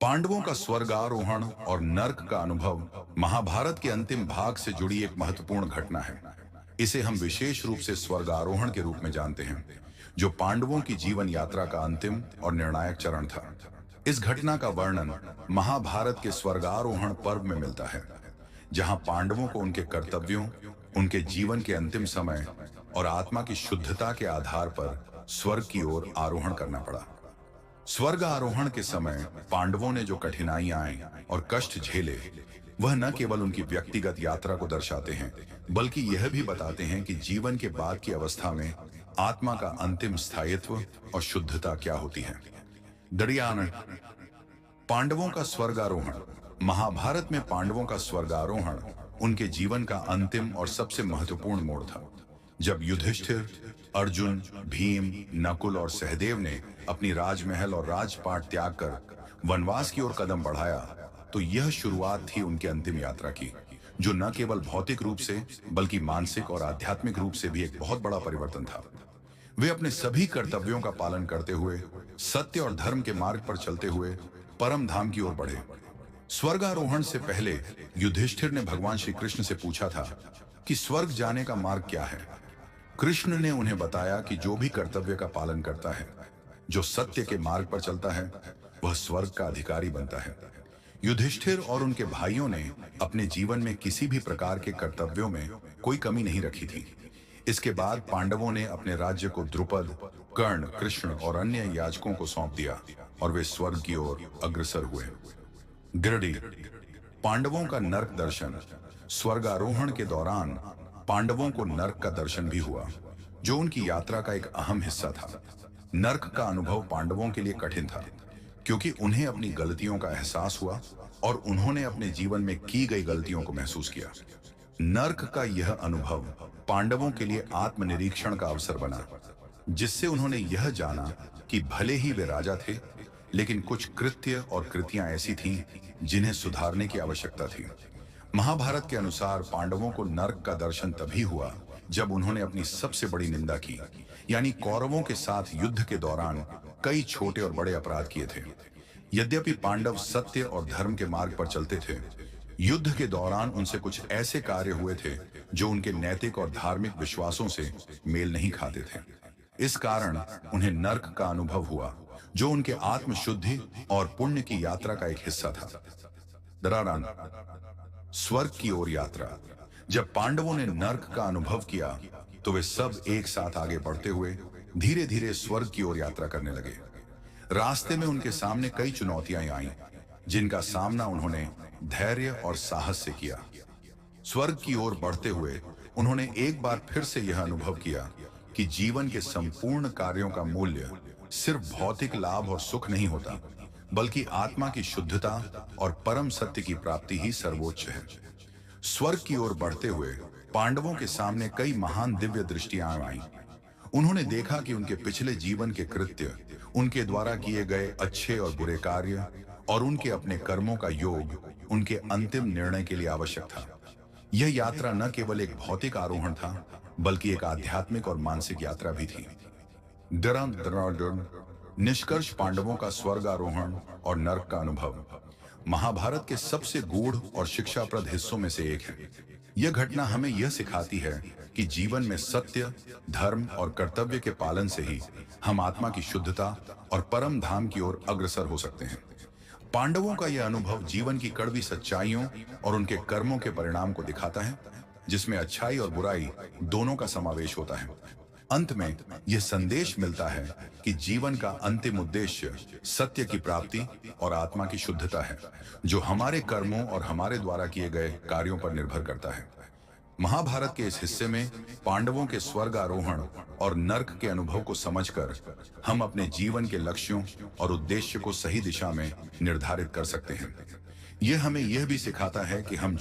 पांडवों का स्वर्गारोहण और नर्क का अनुभव महाभारत के अंतिम भाग से जुड़ी एक महत्वपूर्ण घटना है। इसे हम विशेष रूप से स्वर्गारोहण के रूप में जानते हैं, जो पांडवों की जीवन यात्रा का अंतिम और निर्णायक चरण था। इस घटना का वर्णन महाभारत के स्वर्गारोहण पर्व में मिलता है, जहां पांडवों को उनके कर्तव्यों, उनके जीवन के अंतिम समय और आत्मा की शुद्धता के आधार पर स्वर्ग की ओर आरोहण करना पड़ा। स्वर्ग आरोहण के समय पांडवों ने जो कठिनाइयां और कष्ट झेले, वह न केवल उनकी व्यक्तिगत यात्रा को दर्शाते हैं, बल्कि यह भी बताते हैं कि जीवन के बाद की अवस्था में आत्मा का अंतिम स्थायित्व और शुद्धता क्या होती है। दरियान पांडवों का स्वर्गारोहण। महाभारत में पांडवों का स्वर्गारोहण उनके जीवन का अंतिम और सबसे महत्वपूर्ण मोड़ था। जब युधिष्ठिर, अर्जुन, भीम, नकुल और सहदेव ने अपनी राजमहल और राजपाट त्याग कर वनवास की ओर कदम बढ़ाया, तो यह शुरुआत थी उनकी अंतिम यात्रा की, जो न केवल भौतिक रूप से बल्कि मानसिक और आध्यात्मिक रूप से भी एक बहुत बड़ा परिवर्तन था। वे अपने सभी कर्तव्यों का पालन करते हुए, सत्य और धर्म के मार्ग पर चलते हुए परम धाम की ओर बढ़े। स्वर्गारोहण से पहले युधिष्ठिर ने भगवान श्री कृष्ण से पूछा था कि स्वर्ग जाने का मार्ग क्या है। कृष्ण ने उन्हें बताया कि जो भी कर्तव्य का पालन करता है, जो सत्य के मार्ग पर चलता है, वह स्वर्ग का अधिकारी बनता है। युधिष्ठिर और उनके भाइयों ने अपने जीवन में किसी भी प्रकार के कर्तव्यों में कोई कमी नहीं रखी थी। इसके बाद पांडवों ने अपने राज्य को द्रुपद, कर्ण, कृष्ण और अन्य याजकों को सौंप दिया और वे स्वर्ग की ओर अग्रसर हुए। गिरडी पांडवों का नर्क दर्शन। स्वर्गारोहण के दौरान पांडवों को नर्क का दर्शन भी हुआ, जो उनकी यात्रा का एक अहम हिस्सा था। नर्क का अनुभव पांडवों के लिए कठिन था, क्योंकि उन्हें अपनी गलतियों का एहसास हुआ और उन्होंने अपने जीवन में की गई गलतियों को महसूस किया। नर्क का यह अनुभव पांडवों के लिए आत्मनिरीक्षण का अवसर बना, जिससे उन्होंने यह जाना कि भले ही वे राजा थे, लेकिन कुछ कृत्य और कृतियां ऐसी थीं जिन्हें सुधारने की आवश्यकता थी। महाभारत के अनुसार पांडवों को नर्क का दर्शन तभी हुआ जब उन्होंने अपनी सबसे बड़ी निंदा की, यानी कौरवों के साथ युद्ध के दौरान कई छोटे और बड़े अपराध किए थे। यद्यपि पांडव सत्य और धर्म के मार्ग पर चलते थे, युद्ध के दौरान उनसे कुछ ऐसे कार्य हुए थे जो उनके नैतिक और धार्मिक विश्वासों से मेल नहीं खाते थे। इस कारण उन्हें नर्क का अनुभव हुआ, जो उनके आत्मशुद्धि और पुण्य की यात्रा का एक हिस्सा था। दरारान स्वर्ग की ओर यात्रा। जब पांडवों ने नर्क का अनुभव किया, तो वे सब एक साथ आगे बढ़ते हुए धीरे धीरे स्वर्ग की ओर यात्रा करने लगे। रास्ते में उनके सामने कई चुनौतियां आईं, जिनका सामना उन्होंने धैर्य और साहस से किया। स्वर्ग की ओर बढ़ते हुए उन्होंने एक बार फिर से यह अनुभव किया कि जीवन के संपूर्ण कार्यों का मूल्य सिर्फ भौतिक लाभ और सुख नहीं होता, बल्कि आत्मा की शुद्धता और परम सत्य की प्राप्ति ही सर्वोच्च है। स्वर्ग की ओर बढ़ते हुए पांडवों के सामने कई महान दिव्य दृष्टियां आईं। उन्होंने देखा कि उनके पिछले जीवन के कृत्य, उनके द्वारा किए गए अच्छे और बुरे कार्य और उनके अपने कर्मों का योग उनके अंतिम निर्णय के लिए आवश्यक था। यह यात्रा न केवल एक भौतिक आरोहण था, बल्कि एक आध्यात्मिक और मानसिक यात्रा भी थी। निष्कर्ष पांडवों का स्वर्गारोहण और नर्क का अनुभव महाभारत के सबसे गूढ़ और शिक्षाप्रद हिस्सों में से एक है। यह घटना हमें यह सिखाती है कि जीवन में सत्य, धर्म और कर्तव्य के पालन से ही हम आत्मा की शुद्धता और परम धाम की ओर अग्रसर हो सकते हैं। पांडवों का यह अनुभव जीवन की कड़वी सच्चाइयों और उनके कर्मों के परिणाम को दिखाता है, जिसमें अच्छाई और बुराई दोनों का समावेश होता है। अंत में यह संदेश मिलता है कि जीवन का अंतिम उद्देश्य सत्य की प्राप्ति और आत्मा की शुद्धता है, जो हमारे कर्मों और हमारे द्वारा किए गए कार्यों पर निर्भर करता है। महाभारत के इस हिस्से में पांडवों के स्वर्गारोहण और नर्क के अनुभव को समझकर हम अपने जीवन के लक्ष्यों और उद्देश्य को सही दिशा में निर्धारित कर सकते हैं। यह हमें यह भी सिखाता है कि हम